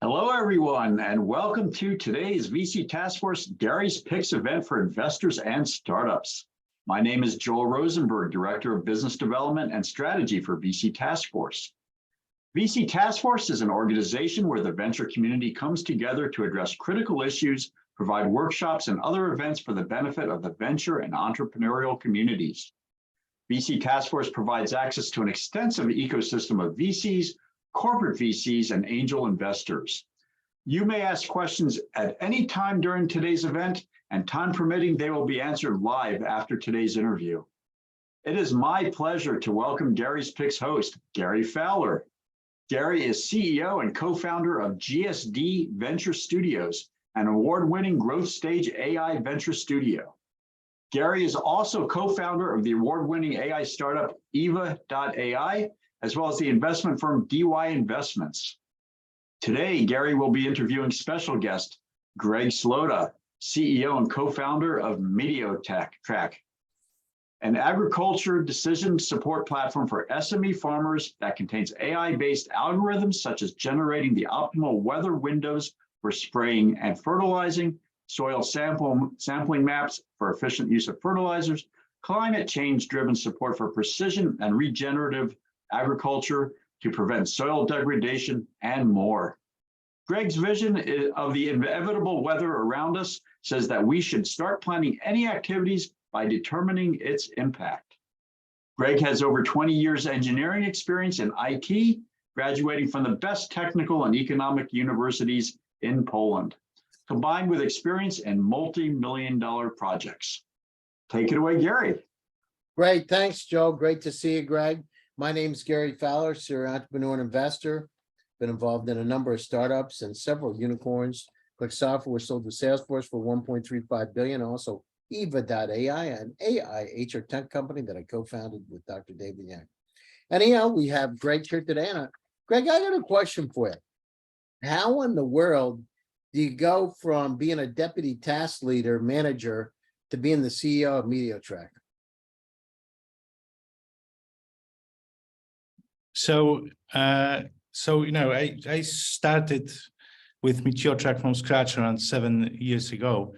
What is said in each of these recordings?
Hello, everyone, and welcome to today's VC Task Force Gary's Picks event for investors and startups. My name is Joel Rosenberg, Director of Business Development and Strategy for VC Task Force. VC Task Force is an organization where the venture community comes together to address critical issues, provide workshops and other events for the benefit of the venture and entrepreneurial communities. VC Task Force provides access to an extensive ecosystem of VCs, corporate VCs, and angel investors. You may ask questions at any time during today's event, and time permitting, they will be answered live after today's interview. It is my pleasure to welcome Gary's Picks host, Gary Fowler. Gary is CEO and co-founder of GSD Venture Studios, an award-winning growth stage AI venture studio. Gary is also co-founder of the award-winning AI startup Eva.ai, as well as the investment firm DY Investments. Today, Gary will be interviewing special guest, Greg Slota, CEO and co-founder of MeteoTrack, an agriculture decision support platform for SME farmers that contains AI-based algorithms such as generating the optimal weather windows for spraying and fertilizing, soil sampling maps for efficient use of fertilizers, climate change-driven support for precision and regenerative agriculture to prevent soil degradation, and more. Greg's vision of the inevitable weather around us says that we should start planning any activities by determining its impact. Greg has over 20 years engineering experience in IT, graduating from the best technical and economic universities in Poland, combined with experience in multi-million-dollar projects. Take it away, Gary. Great, thanks, Joe. Great to see you, Greg. My name is Gary Fowler, serial entrepreneur and investor. Been involved in a number of startups and several unicorns. Click Software was sold to Salesforce for $1.35 billion. Also, Eva.ai, an AI HR tech company that I co-founded with Dr. David Yang. Anyhow, we have Greg here today. And Greg, I got a question for you. How in the world do you go from being a deputy task leader manager to being the CEO of MeteoTrack? So I started with MeteoTrack from scratch around 7 years ago.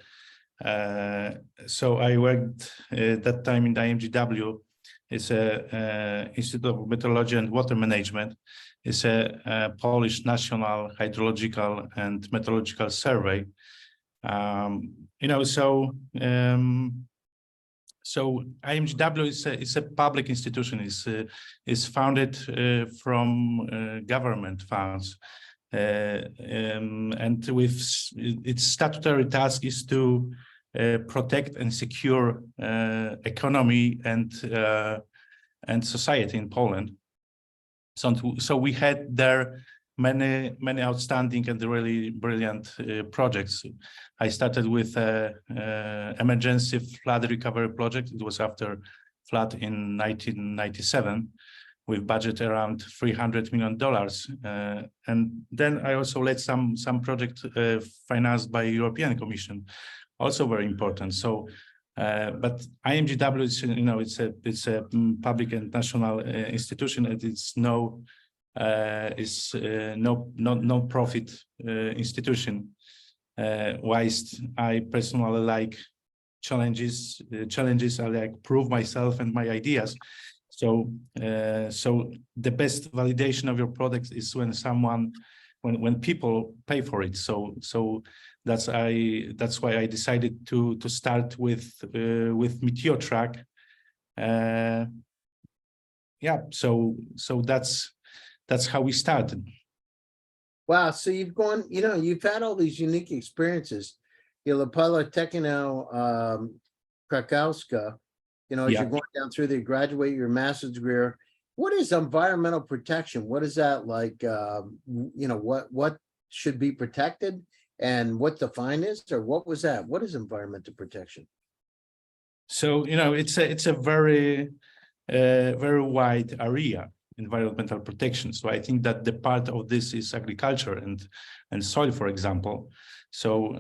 So I worked that time in the IMGW. It's a Institute of Meteorology and Water Management. It's a Polish National Hydrological and Meteorological Survey. So IMGW is a public institution. Is founded from government funds, and with its statutory task is to protect and secure economy and society in Poland. So we had there many outstanding and really brilliant projects. I started with emergency flood recovery project. It was after flood in 1997, with budget around $300 million. And then I also led some project financed by European Commission, also very important. So, but IMGW is it's a public and national institution, and it's no profit institution. Whilst I personally like challenges, I like prove myself and my ideas. So the best validation of your product is when people pay for it. So that's why I decided to start with MeteoTrack. So that's how we started. Wow. So you've gone, you've had all these unique experiences. You're Techno Cracow, as you're going down through there, graduate your master's degree. What is environmental protection? What is that like? What should be protected and what the fine is, or what was that? What is environmental protection? So, it's a very wide area, environmental protection. So I think that the part of this is agriculture and soil, for example. So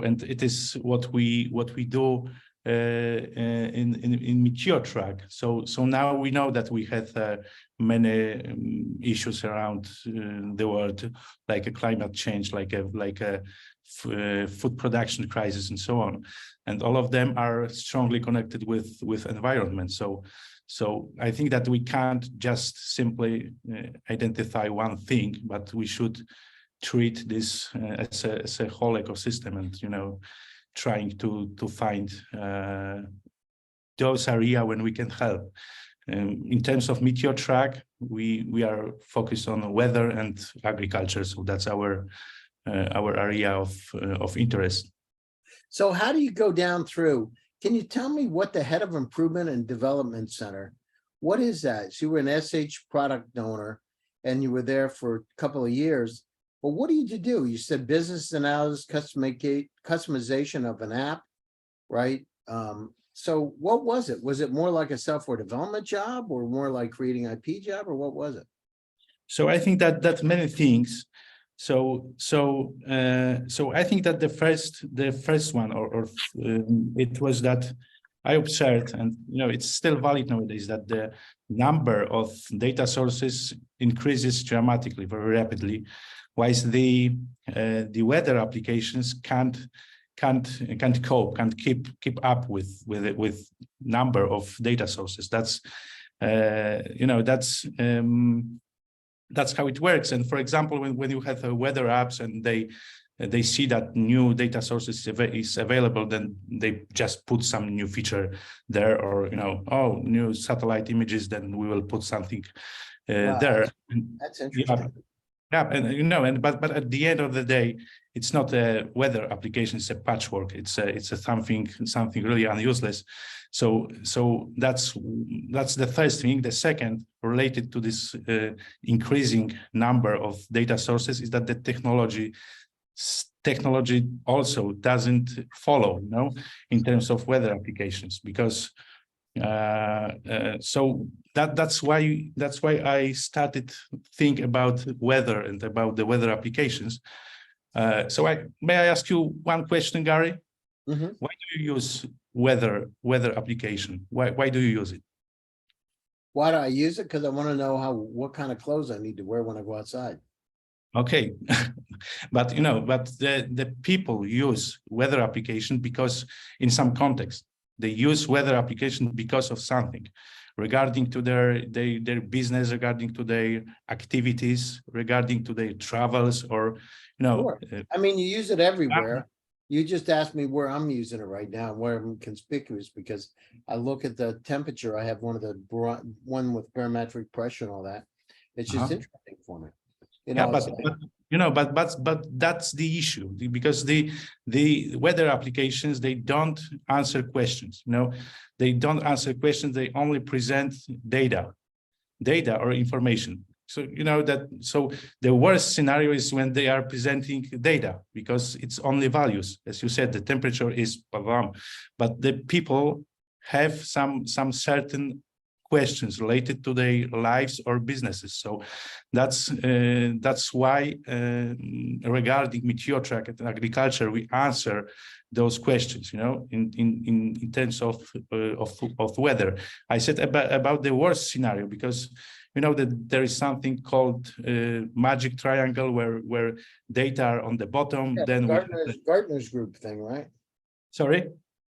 and it is what we do in MeteoTrack. So now we know that we had many issues around the world, like a climate change, like a food production crisis, and so on, and all of them are strongly connected with environment. So I think that we can't just simply identify one thing, but we should treat this as a whole ecosystem, and trying to find those areas when we can help. In terms of MeteoTrack, we are focused on weather and agriculture, so that's our area of interest. So how do you go down through? Can you tell me what the head of improvement and development center, what is that? So you were an SH product owner and you were there for a couple of years. But what did you do? You said business analysis, customization of an app, right? So what was it? Was it more like a software development job or more like creating IP job, or what was it? So I think that that's many things. So I think that the first one, it was that I observed, and it's still valid nowadays, that the number of data sources increases dramatically, very rapidly, whilst the weather applications can't cope, can't keep up with number of data sources. That's how it works. And for example, when you have weather apps and they see that new data sources is available, then they just put some new feature there, or new satellite images, then we will put something Wow, there. That's interesting. Yeah, and but at the end of the day, it's not a weather application; it's a patchwork. It's a something really useless. So that's the first thing. The second, related to this increasing number of data sources, is that the technology also doesn't follow, in terms of weather applications, because so that's why I started think about weather and about the weather applications. So may I ask you one question, Gary? Mm-hmm. Why do you use weather application? Why do you use it? Why do I use it? Because I want to know what kind of clothes I need to wear when I go outside. Okay, but the people use weather application because in some context they use weather application because of something regarding to their business, regarding to their activities, regarding to their travels, or Sure. I mean, you use it everywhere. You just asked me where I'm using it right now, where I'm conspicuous, because I look at the temperature. I have one with barometric pressure and all that. It's just interesting for me. But that's the issue, because the weather applications, they don't answer questions. They don't answer questions. They only present data or information. So so the worst scenario is when they are presenting data, because it's only values. As you said, the temperature is blah, but the people have some certain questions related to their lives or businesses. So that's why regarding MeteoTrack and agriculture, we answer those questions, in terms of weather. I said about the worst scenario because that there is something called magic triangle where data are on the bottom. Yeah, then Gartner's group thing, right? Sorry?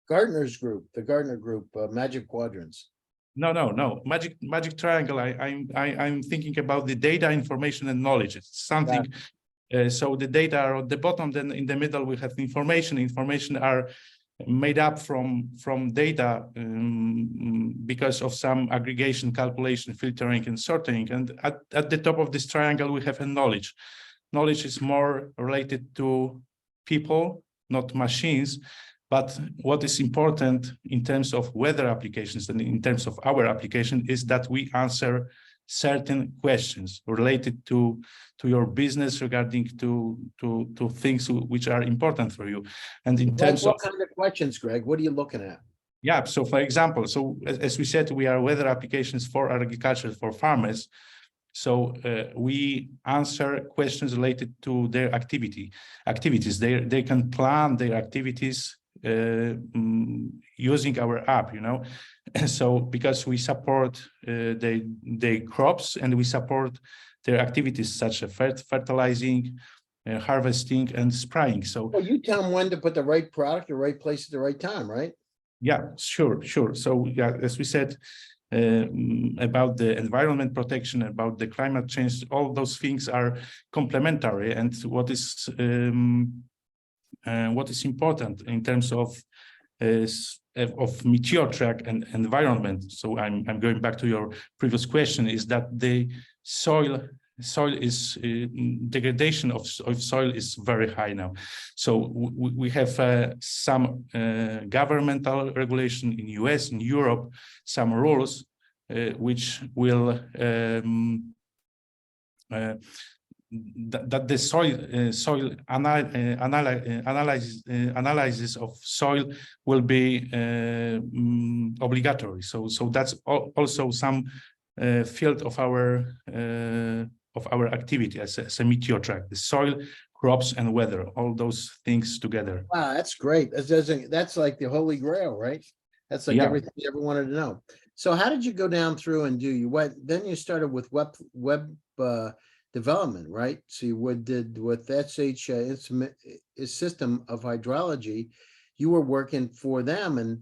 Gartner's group, the Gartner group, magic quadrants. No. Magic triangle. I'm thinking about the data, information, and knowledge. It's something. So the data are at the bottom. Then in the middle we have information. Information are made up from data because of some aggregation, calculation, filtering, and sorting. And at the top of this triangle we have a knowledge. Knowledge is more related to people, not machines. But what is important in terms of weather applications and in terms of our application is that we answer certain questions related to your business, regarding to things which are important for you. And in terms of what kind of questions, Greg? What are you looking at? Yeah, so for example, so as we said, we are weather applications for agriculture, for farmers. So we answer questions related to their activities. They can plan their activities using our app, you know. So because we support the crops and we support their activities such as fertilizing, harvesting, and spraying. So Well, you tell them when to put the right product, the right place at the right time, right? yeah, sure. So yeah, as we said, about the environment protection, about the climate change, all those things are complementary. And what is important in terms of MeteoTrack and environment. So I'm going back to your previous question, is that the soil is degradation of soil is very high now. So we have some governmental regulation in US, in Europe, some rules which will that the soil analysis of soil will be obligatory. So that's also some field of our activity as a MeteoTrack, the soil, crops, and weather, all those things together. Wow, that's great. That's like the holy grail, right? That's like everything you ever wanted to know. So how did you go down through and then you started with web development, right? So you did with SH system of hydrology, you were working for them. And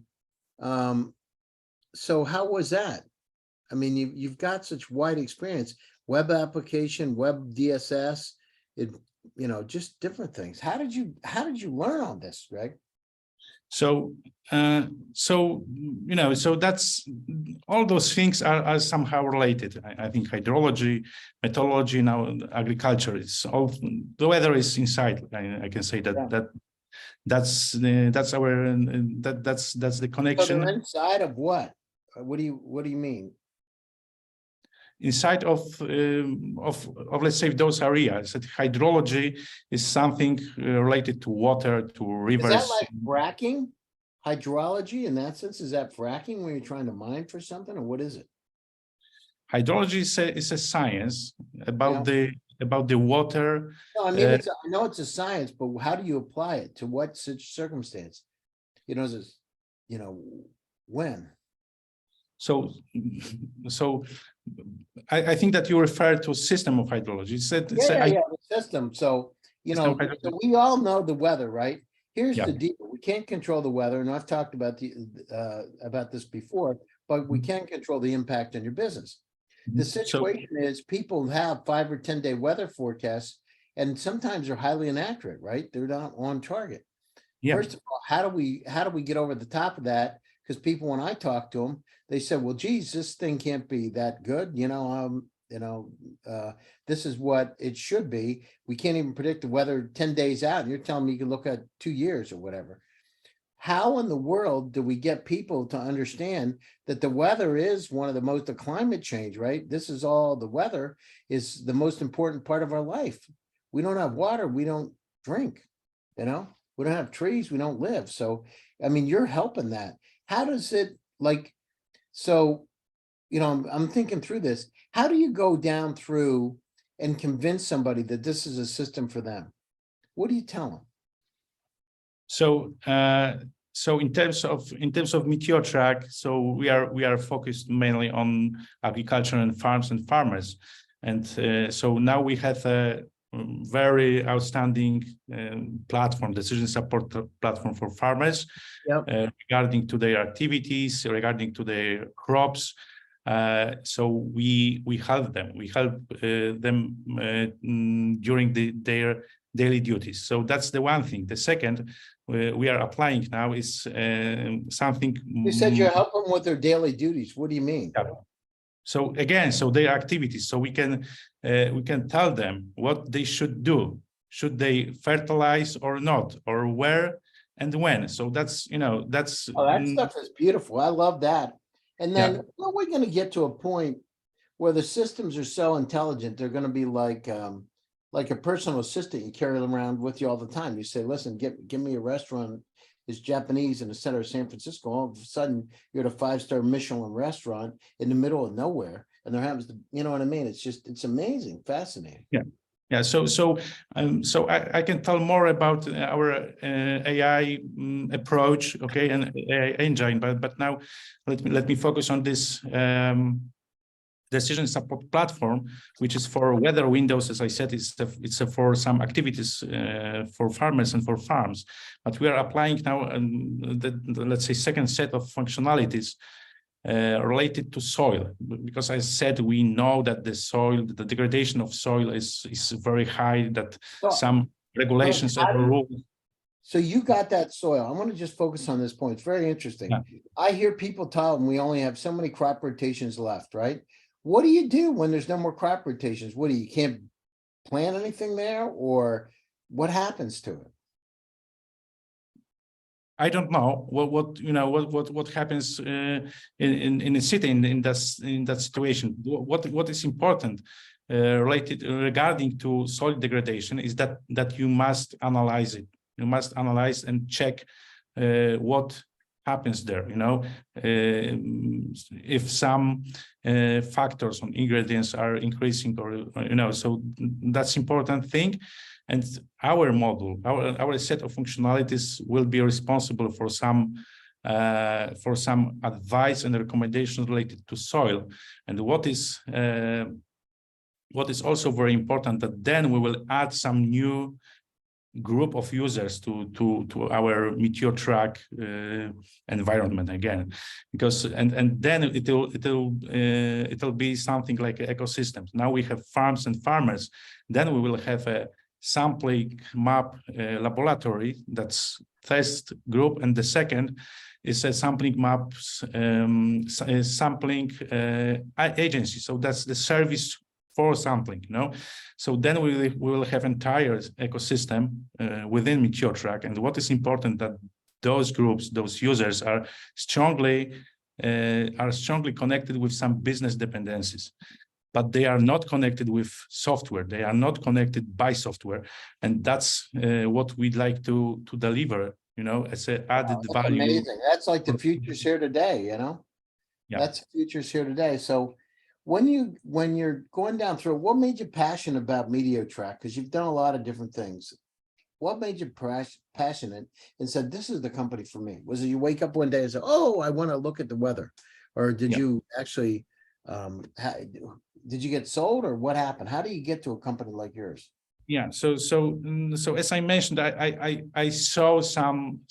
so how was that? I mean, you've got such wide experience, web application, web DSS, just different things. How did you learn all this, Greg? So that's all those things are somehow related. I think hydrology, meteorology, now agriculture, it's all, the weather is inside. I can say that that's the connection. So they're inside of what? What do you mean? Inside of let's say those areas, that hydrology is something related to water, to rivers. Is that like fracking? Hydrology in that sense, is that fracking when you're trying to mine for something, or what is it? Hydrology is a science about the water. No, I mean, I know it's a science, but how do you apply it to what such circumstance? When? So I think that you refer to a system of hydrology. The system. So, so we all know the weather, right? Here's the deal. We can't control the weather, and I've talked about this before, but we can control the impact on your business. The situation is people have 5 or 10 day weather forecasts, and sometimes they're highly inaccurate, right? They're not on target. First of all, how do we get over the top of that? Because people, when I talk to them, they said, well, geez, this thing can't be that good. This is what it should be. We can't even predict the weather 10 days out. And you're telling me you can look at 2 years or whatever. How in the world do we get people to understand that the weather is one of the most, the climate change, right? This is all, the weather is the most important part of our life. We don't have water, we don't drink, we don't have trees, we don't live. So, I mean, you're helping that. How does it I'm thinking through this. How do you go down through and convince somebody that this is a system for them? What do you tell them? So in terms of MeteoTrack, so we are focused mainly on agriculture and farms and farmers, and so now we have a very outstanding platform, decision support platform for farmers, regarding to their activities, regarding to their crops. So we help them. We help them during their daily duties. So that's the one thing. The second we are applying now is something. You said you help them with their daily duties. What do you mean? So again, so their activities. So we can tell them what they should do. Should they fertilize or not, or where and when? So that's that stuff is beautiful. I love that. And then we're going to get to a point where the systems are so intelligent, they're going to be like a personal assistant you carry them around with you all the time. You say, listen, give me a restaurant is Japanese in the center of San Francisco. All of a sudden, you're at a 5-star Michelin restaurant in the middle of nowhere. And there happens to, you know what I mean? It's amazing, fascinating. Yeah. Yeah, so I can tell more about our AI approach, okay, and AI engine, but now let me focus on this decision support platform, which is for weather windows. As I said, it's for some activities for farmers and for farms, but we are applying now let's say second set of functionalities related to soil, because I said we know that the degradation of soil is very high, that some regulations and rules. So you got that soil. I want to just focus on this point. It's very interesting. Yeah. I hear people tell them we only have so many crop rotations left, right? What do you do when there's no more crop rotations? What do you can't plant anything there, or what happens to it? I don't know what happens in a city in that situation. What is important related regarding to soil degradation is that you must analyze it. You must analyze and check what happens there. If some factors on ingredients are increasing, or so that's important thing. And our model, our set of functionalities will be responsible for some advice and recommendations related to soil. And what is also very important, that then we will add some new group of users to our MeteoTrack environment again, because and then it'll be something like ecosystems. Now we have farms and farmers. Then we will have a sampling map laboratory, that's first group, and the second is a sampling maps sampling agency. So that's the service for sampling. So then we will have entire ecosystem within MeteoTrack. And what is important, that those groups, those users are strongly connected with some business dependencies, but they are not connected with software. They are not connected by software. And that's what we'd like to deliver, as an added value. Amazing. That's like the future's here today, Yeah. That's the future's here today. So when you're going down through, what made you passionate about MeteoTrack? Because you've done a lot of different things. What made you passionate and said, this is the company for me? Was it you wake up one day and say, oh, I want to look at the weather? Or did you actually, did you get sold, or what happened? How do you get to a company like yours? Yeah, so as I mentioned, I saw some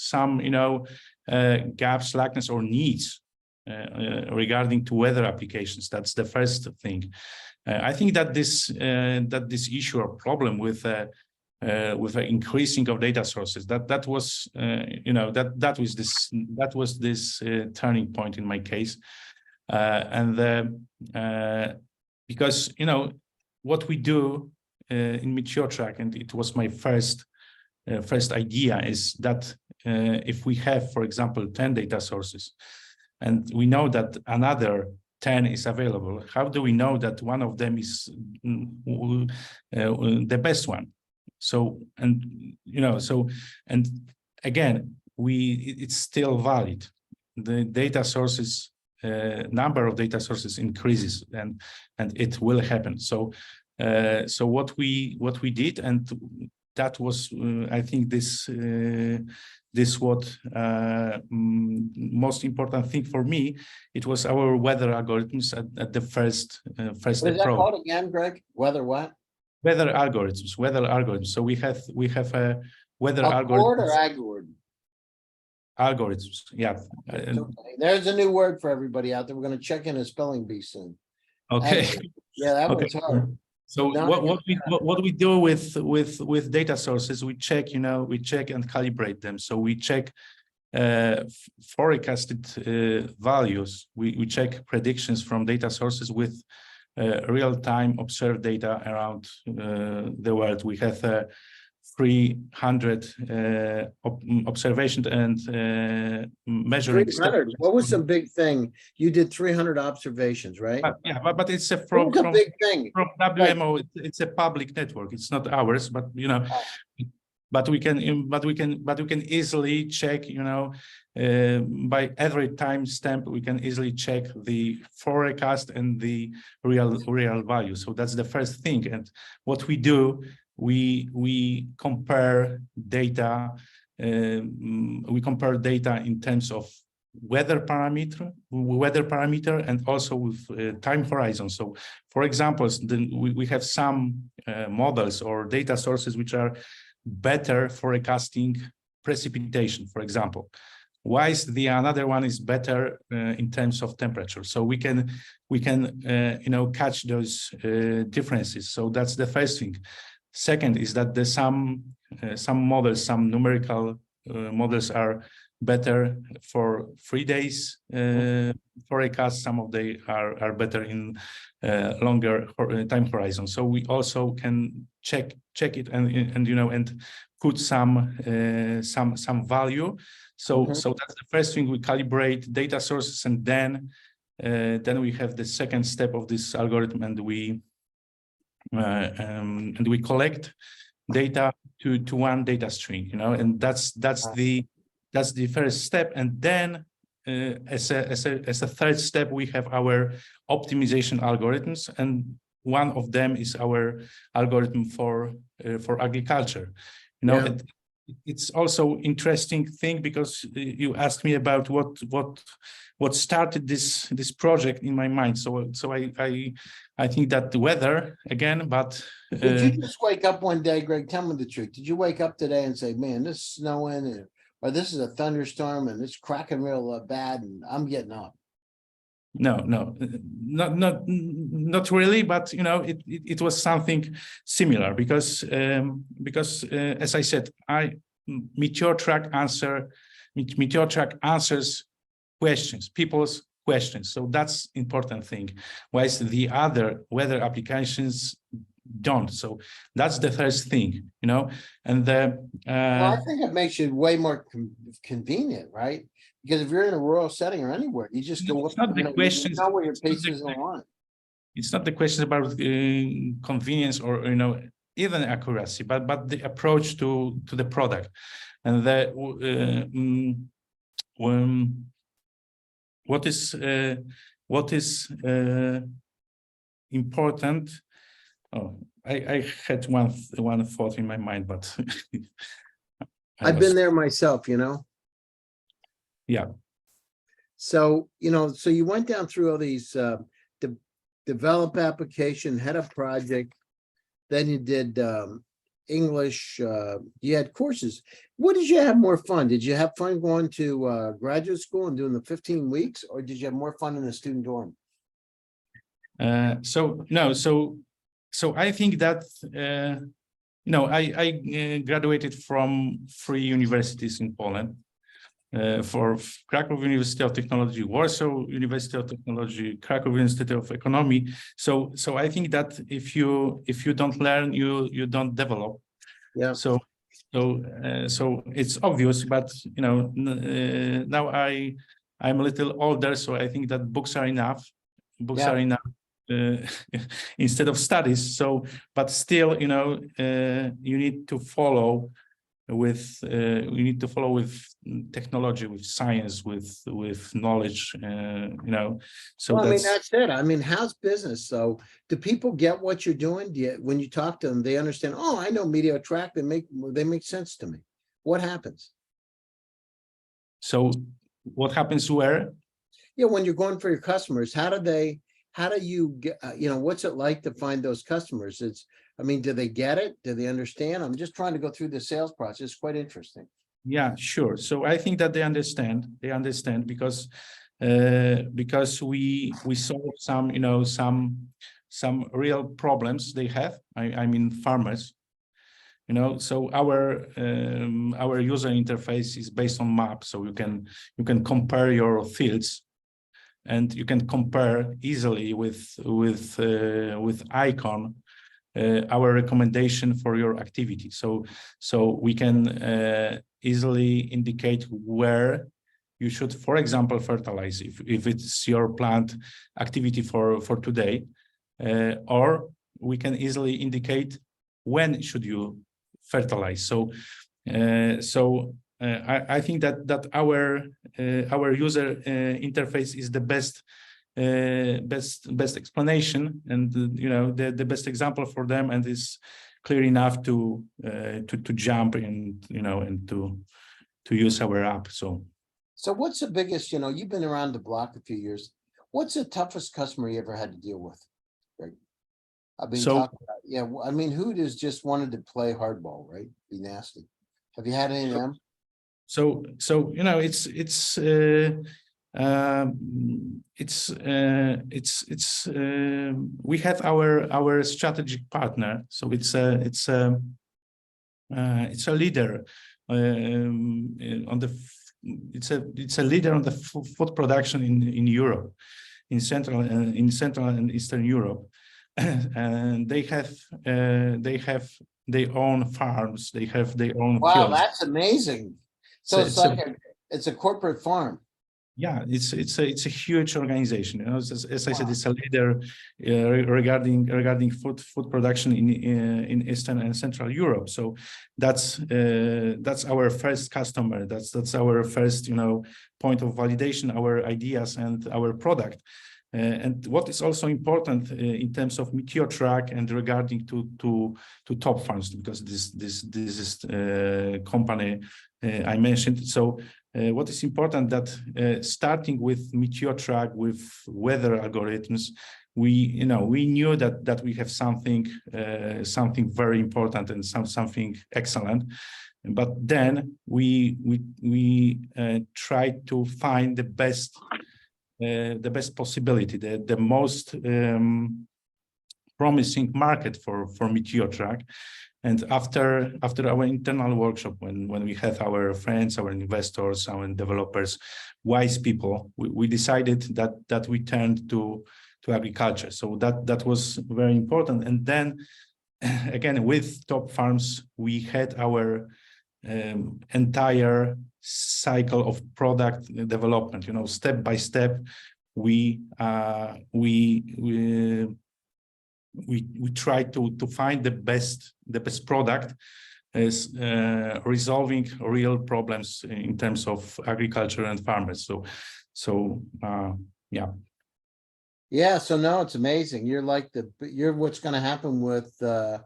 gaps, slackness, or needs regarding to weather applications. That's the first thing. I think that this issue or problem with the increasing of data sources, that was this turning point in my case, because what we do in MeteoTrack, and it was my first idea, is that if we have, for example, 10 data sources, and we know that another 10 is available, how do we know that one of them is the best one? So, and again, it's still valid. The data sources, number of data sources increases, and it will happen. So what we did, and that was, I think, this what most important thing for me. It was our weather algorithms at the first What is that called again, Greg? Weather what? Weather algorithms. So we have a weather algorithm. Algorithms. Yeah. Okay. There's a new word for everybody out there. We're going to check in a spelling bee soon. Okay. Yeah, that one's hard. So what we do with data sources, we check and calibrate them. So we check forecasted values. We check predictions from data sources with real-time observed data around the world. We have 300 observations and measuring. 300. What was the big thing? You did 300 observations, right? Yeah, but it's from big thing from WMO. It's a public network. It's not ours, but but we can easily check, by every time stamp, we can easily check the forecast and the real value. So that's the first thing. And what we do, we compare data. We compare data in terms of weather parameter, and also with time horizon. So, for example, we have some models or data sources which are better forecasting precipitation, for example, whilst the another one is better in terms of temperature. So we can catch those differences. So that's the first thing. Second is that there's some models, some numerical models are better for 3 days forecast. Some of they are better in longer time horizon. So we also can check it and put some value. So that's the first thing. We calibrate data sources, and then we have the second step of this algorithm, and we collect data to one data string, and that's the first step. And then as a third step, we have our optimization algorithms, and one of them is our algorithm for agriculture. It's also interesting thing, because you asked me about what started this project in my mind. So I think that the weather again, but did you just wake up one day, Greg? Tell me the truth. Did you wake up today and say, "Man, this is snowing," or "This is a thunderstorm and it's cracking real bad, and I'm getting up"? No, not really, but it was something similar, because as I said, MeteoTrack answers questions, people's questions. So that's important thing, whilst the other weather applications don't. So that's the first thing, and Well, I think it makes it way more convenient, right? Because if you're in a rural setting or anywhere, you just go up, not the questions, you know where your paces are. It's not the question about convenience or even accuracy, but the approach to the product, and what is important. Oh, I had one thought in my mind, but I've been there myself, Yeah. So, so you went down through all these develop application, head of project, then you did English, you had courses. What did you have more fun? Did you have fun going to graduate school and doing the 15 weeks, or did you have more fun in the student dorm? So I think that I graduated from 3 universities in Poland. For Cracow University of Technology, Warsaw University of Technology, Cracow University of Economy. So I think that if you don't learn, you don't develop. Yeah. So it's obvious, but now I'm a little older, so I think that books are enough. Books are enough instead of studies. So, but still, you need to follow with technology, with science, with knowledge, so well, I mean, that's it. I mean, how's business? So do people get what you're doing? When you talk to them, they understand, oh, I know MeteoTrack, they make sense to me. What happens? So what happens where? Yeah, when you're going for your customers, how do you get, what's it like to find those customers? Do they get it? Do they understand? I'm just trying to go through the sales process. It's quite interesting. Yeah, sure. So I think that they understand because we solve some real problems they have. I mean, farmers, so our user interface is based on maps. So you can compare your fields, and you can compare easily with icon our recommendation for your activity. So we can easily indicate where you should, for example, fertilize if it's your plant activity for today, or we can easily indicate when should you fertilized. So I think that our user interface is the best explanation, and the best example for them, and is clear enough to jump in, and to use our app. So what's the biggest, you've been around the block a few years. What's the toughest customer you ever had to deal with? Right. I've been talking about, yeah, I mean, who does just wanted to play hardball, right? Be nasty. Have you had any of them? So we have our strategic partner. So it's a leader it's a leader on the food production in Europe, in Central and Eastern Europe, and they have their own farms. They have their own Wow, fields. that's amazing. So it's a corporate farm. Yeah, it's a huge organization. As I said, it's a leader regarding food production in Eastern and Central Europe. So that's our first customer. That's our first point of validation, our ideas and our product. And what is also important in terms of MeteoTrack and regarding to top farms, because this is company I mentioned. So what is important that starting with MeteoTrack with weather algorithms, we knew that we have something very important and something excellent. But then we tried to find the best possibility, the most promising market for MeteoTrack. And after our internal workshop, when we had our friends, our investors, our developers, wise people, we decided that we turned to agriculture. So that was very important. And then again, with top farms, we had our entire cycle of product development. Step by step, we try to find the best product as resolving real problems in terms of agriculture and farmers. So Yeah, so no, it's amazing. You're what's going to happen with the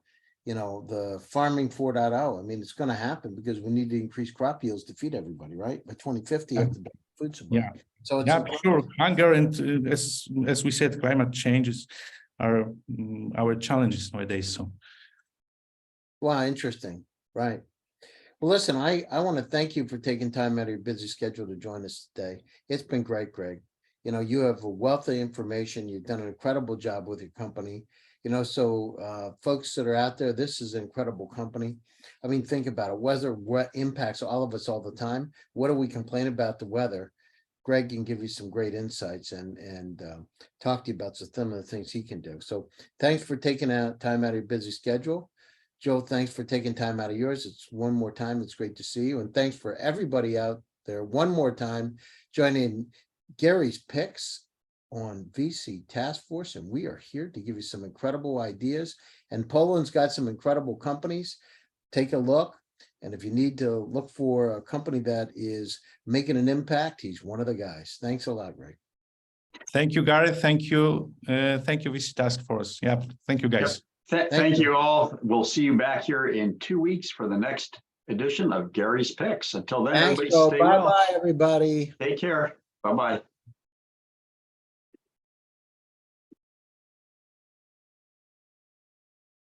farming 4.0. I mean, it's going to happen because we need to increase crop yields to feed everybody, right? By 2050, you have to build food supply. Yeah. So it's sure. Hunger and as we said, climate changes are our challenges nowadays. So, wow, interesting, right? Well, listen, I want to thank you for taking time out of your busy schedule to join us today. It's been great, Greg. You have a wealth of information. You've done an incredible job with your company. So folks that are out there, this is an incredible company. I mean, think about it. Weather impacts all of us all the time. What do we complain about the weather? Greg can give you some great insights and talk to you about some of the things he can do. So thanks for taking time out of your busy schedule. Joe, thanks for taking time out of yours. It's one more time. It's great to see you. And thanks for everybody out there one more time joining Gary's Picks on VC Task Force. And we are here to give you some incredible ideas. And Poland's got some incredible companies. Take a look. And if you need to look for a company that is making an impact, he's one of the guys. Thanks a lot, Greg. Thank you, Gareth. Thank you, VC Task Force. Yeah, thank you, guys. Yep. Thank you all. We'll see you back here in 2 weeks for the next edition of Gary's Picks. Until then, Thanks, everybody stay well. Bye-bye, everybody. Take care. Bye-bye.